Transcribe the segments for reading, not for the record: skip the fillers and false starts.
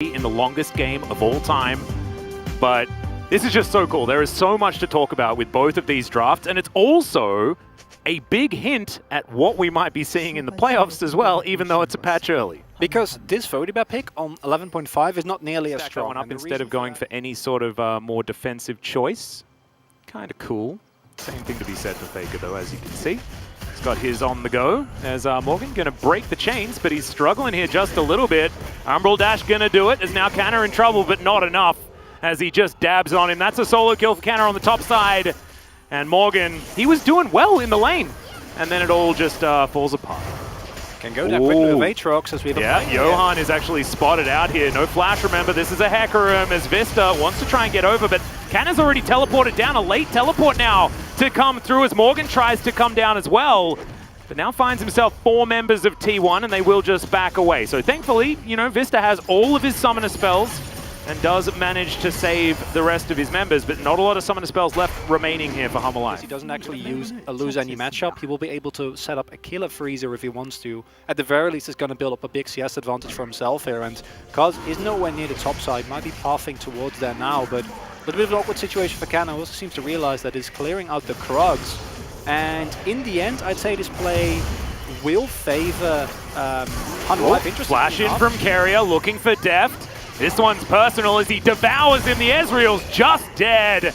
in the longest game of all time. But this is just so cool. There is so much to talk about with both of these drafts, and it's also a big hint at what we might be seeing in the playoffs as well, even though it's a patch early. Because this Vodiba pick on 11.5 is not nearly as strong. One up instead of going for any sort of more defensive choice. Kind of cool. Same thing to be said for Faker, though, as you can see. He's got his on the go as Morgan going to break the chains, but he's struggling here just a little bit. Umbral Dash going to do it. Is now Canna in trouble, but not enough as he just dabs on him. That's a solo kill for Canna on the top side. And Morgan, he was doing well in the lane. And then it all just falls apart. Can go down quickly with Aatrox as we've Johan is actually spotted out here. No flash, remember. This is a Hecarim as Vista wants to try and get over, but Canna's already teleported down. A late teleport now to come through as Morgan tries to come down as well. But now finds himself 4 members of T1 and they will just back away. So thankfully, you know, Vista has all of his summoner spells and does manage to save the rest of his members, but not a lot of summoner spells left remaining here for Hummerline. He doesn't actually lose any matchup. He will be able to set up a killer freezer if he wants to. At the very least, he's going to build up a big CS advantage for himself here, and Kaz is nowhere near the top side, might be pathing towards there now, but a little bit of an awkward situation for Canna. Also seems to realize that he's clearing out the Krugs, and in the end, I'd say this play will favor Hunter. Flash in from Carrier, looking for Deft. This one's personal as he devours him. The Ezreal's just dead.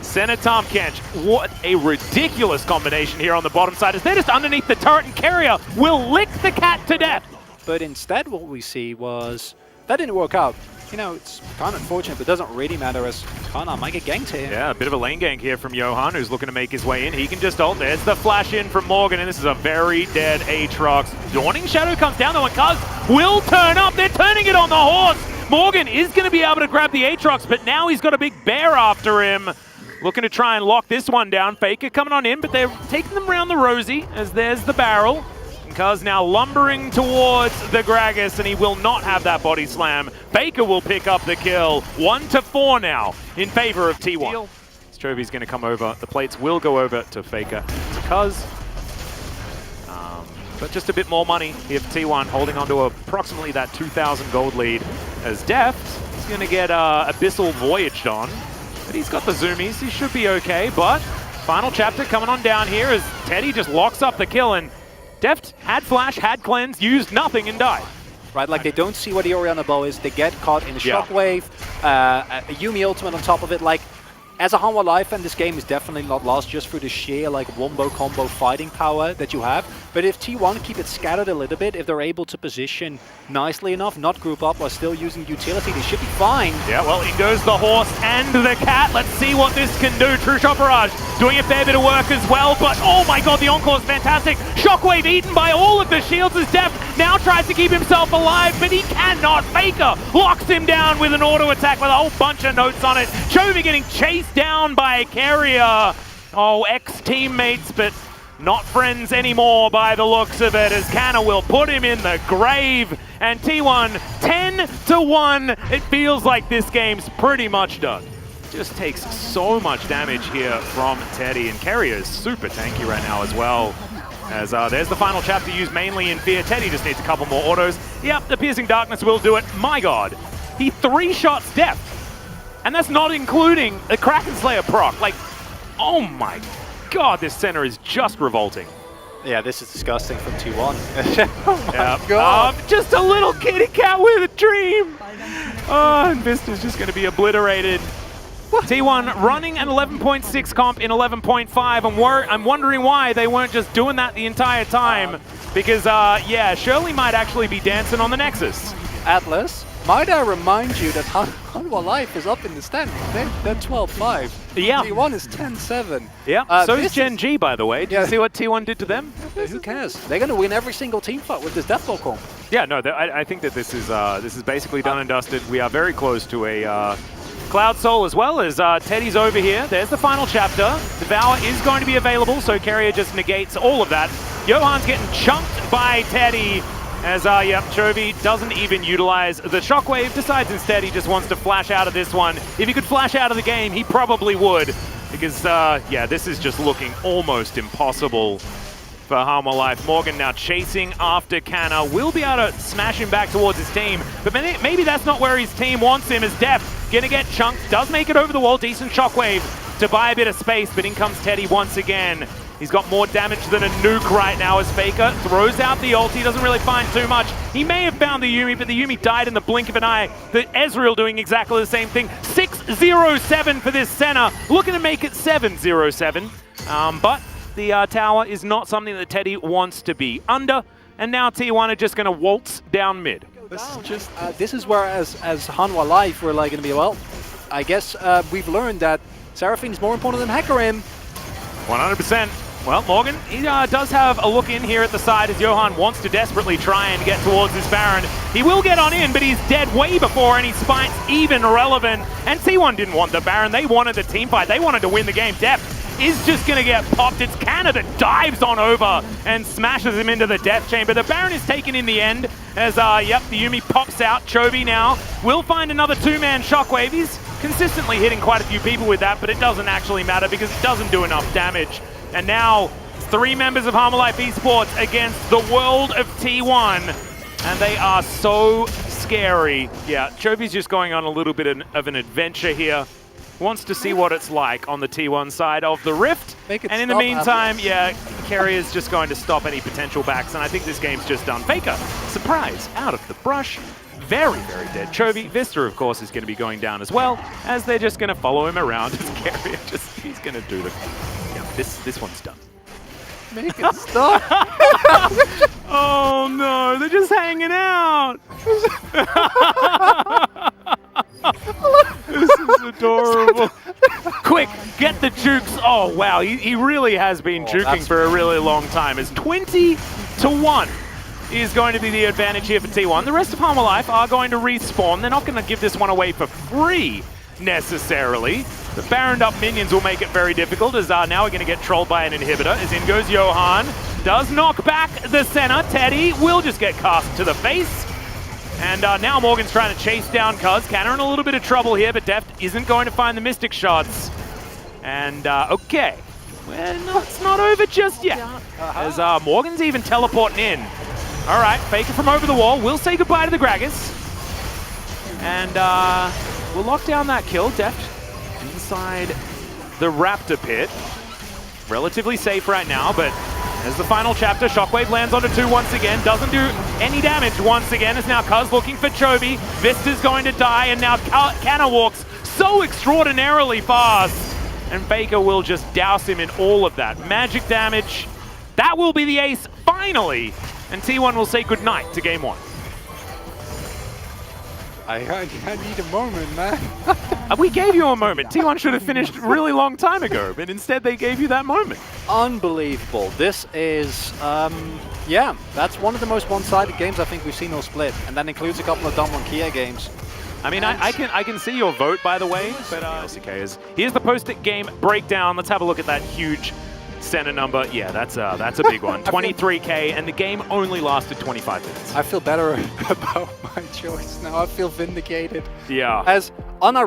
Senatom Kench, what a ridiculous combination here on the bottom side as they're just underneath the turret and Carrier will lick the cat to death. But instead what we see was, that didn't work out. You know, it's kind of unfortunate, but it doesn't really matter as Kana might get ganked here. Yeah, a bit of a lane gank here from Johan, who's looking to make his way in. He can just ult. There's the flash in from Morgan, and this is a very dead Aatrox. Dawning Shadow comes down, though, and Kaz will turn up. They're turning it on the horse. Morgan is going to be able to grab the Aatrox, but now he's got a big bear after him. Looking to try and lock this one down. Faker coming on in, but they're taking them around the Rosie as there's the barrel. And Kaz now lumbering towards the Gragas, and he will not have that body slam. Faker will pick up the kill. 1-4 now in favor of T1. Chovy's going to come over. The plates will go over to Faker. To Kaz. But just a bit more money here for T1, holding on to approximately that 2,000 gold lead. As Deft is going to get Abyssal Voyaged on. But he's got the zoomies, he should be okay. But final chapter coming on down here as Teddy just locks up the kill, and Deft had flash, had cleanse, used nothing and died. Right, like they don't see what the Orianna bow is, they get caught in a shockwave, a Yuumi ultimate on top of it. Like, as a Hanwha life, and this game is definitely not lost just through the sheer like wombo combo fighting power that you have. But if T1 keep it scattered a little bit, if they're able to position nicely enough, not group up while still using utility, they should be fine. Yeah, well, in goes the horse and the cat. Let's see what this can do. True Shot Barrage doing a fair bit of work as well, but oh my god, the Encore is fantastic. Shockwave eaten by all of the shields as Deft now tries to keep himself alive, but he cannot. Faker locks him down with an auto attack with a whole bunch of notes on it. Chovy getting chased down by a Carrier. Oh, ex-teammates, but not friends anymore by the looks of it, as Canna will put him in the grave. And T1, 10-1. It feels like this game's pretty much done. Just takes so much damage here from Teddy, and Carrier is super tanky right now as well. As there's the final chapter used mainly in Fear. Teddy just needs a couple more autos. Yep, the Piercing Darkness will do it. My god, he 3-shots Deft. And that's not including a Kraken Slayer proc. Like, oh my god, this center is just revolting. Yeah, this is disgusting from T1. Oh my god. Just a little kitty cat with a dream. Oh, and Vista's just going to be obliterated. What? T1 running an 11.6 comp in 11.5. I'm wondering why they weren't just doing that the entire time. Because, yeah, Shirley might actually be dancing on the Nexus. Atlas, might I remind you that Hanwha Life is up in the standings. They're 12-5. Yeah. T1 is 10-7. Yeah, so is Gen G, by the way. Did you see what T1 did to them? Who cares? They're going to win every single team fight with this Deathball comp. Yeah, no, I think that this is basically done and dusted. We are very close to a Cloud Soul as well, as Teddy's over here. There's the final chapter. Devour is going to be available, so Carrier just negates all of that. Johan's getting chunked by Teddy. As, yep, Chovy doesn't even utilize the Shockwave, decides instead he just wants to flash out of this one. If he could flash out of the game, he probably would. Because, yeah, this is just looking almost impossible. for Harmer Life. Morgan now chasing after Canna. Will be able to smash him back towards his team, but maybe that's not where his team wants him, as Def gonna get chunked. Does make it over the wall. Decent shockwave to buy a bit of space, but in comes Teddy once again. He's got more damage than a nuke right now as Faker throws out the ult. He doesn't really find too much. He may have found the Yuumi, but the Yuumi died in the blink of an eye. The Ezreal doing exactly the same thing. 6-0-7 for this Senna. Looking to make it 7-0-7. But the tower is not something that Teddy wants to be under. And now T1 are just going to waltz down mid. This is where, as Hanwha Life, we're like going to be, well, I guess we've learned that Seraphine's more important than Hecarim. 100%. Well, Morgan, he does have a look in here at the side as Johan wants to desperately try and get towards this Baron. He will get on in, but he's dead way before any spite's even relevant. And T1 didn't want the Baron. They wanted the team fight. They wanted to win the game. Def is just going to get popped. It's Canna that dives on over and smashes him into the death chamber. The Baron is taken in the end as, yep, the Yuumi pops out. Chovy now will find another two-man shockwave. He's consistently hitting quite a few people with that, but it doesn't actually matter because it doesn't do enough damage. And now, it's 3 members of Harmer Life Esports against the world of T1. And they are so scary. Yeah, Chovy's just going on a little bit of an adventure here. Wants to see what it's like on the T1 side of the Rift. And in the meantime, yeah, Kerry is just going to stop any potential backs. And I think this game's just done. Faker, surprise, out of the brush. Very, very dead. Chovy, Vista, of course, is going to be going down as well, as they're just going to follow him around as Kerry he's going to do the... Yeah, this one's done. Make it stop. Oh no, they're just hanging out. This is adorable. Quick, get the jukes. Oh wow, he really has been juking for a really long time. It's 20-1 is going to be the advantage here for T1. The rest of Harmer Life are going to respawn. They're not going to give this one away for free necessarily. The Baroned up minions will make it very difficult, as now we're going to get trolled by an inhibitor. As in goes Johan. Does knock back the Senna. Teddy will just get cast to the face. And now Morgan's trying to chase down Cuz. Canna in a little bit of trouble here, but Deft isn't going to find the Mystic shots. And okay. Well, no, it's not over just yet. As Morgan's even teleporting in. All right, Faker from over the wall. We'll say goodbye to the Gragas. And we'll lock down that kill. Deft inside the Raptor pit. Relatively safe right now, but as the final chapter, Shockwave lands onto 2 once again. Doesn't do any damage once again. As now Cuz looking for Chovy. Vista's going to die, and now Canna walks so extraordinarily fast. And Faker will just douse him in all of that magic damage. That will be the ace, finally. And T1 will say goodnight to game 1. I need a moment, man. We gave you a moment. T1 should have finished a really long time ago, but instead they gave you that moment. Unbelievable. This is, yeah, that's one of the most one-sided games I think we've seen all split, and that includes a couple of Damwon Kia games. I mean, I can see your vote, by the way, but here's the post-it game breakdown. Let's have a look at that huge center number. Yeah, that's a big one. 23K, and the game only lasted 25 minutes. I feel better about my choice now. I feel vindicated. Yeah. As on our